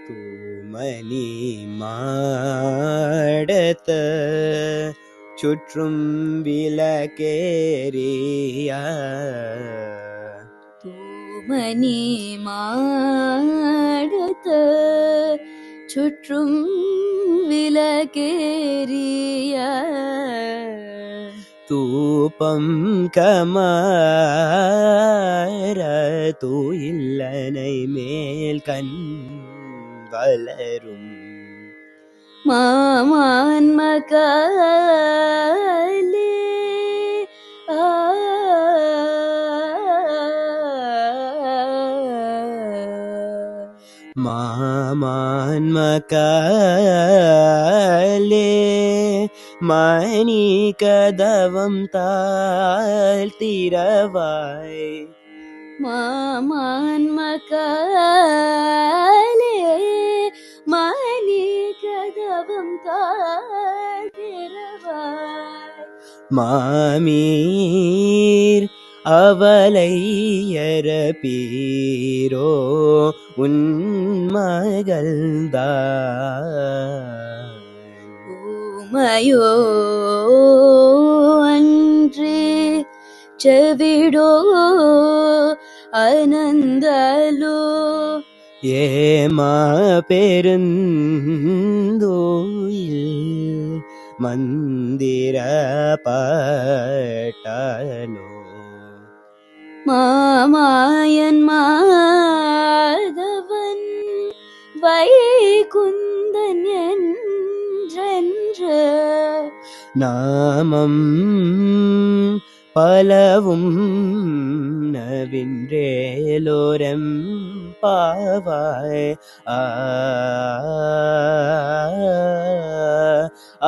தூமணி மாடத்த சுற்றும் விளக்கேறிய தூமணி மாடத்த சுற்றும் விளக்கேறிய தூபம் கமர தூயில்லனை மேல் கண் வளரும் மாமான் மகளே மாமான் மகளே மணி கதவம் தாழ்த்திரவாய் மாமான் மகளே மணி கதவம் தாழ்த்திரவாய் மாமீர் அவளையரபீரோ உன் மகள்தான் ஊமையோ அன்று செவிடோ அனந்தலோ ஏமா பெருந்தோயில் மந்திர பட்டலோ மாமாயன் மாதவன் வைகுந்தன் என்றென்ற நாமம் பலவும் நவின்றேலோரம் பாவாய் ஆ ஆ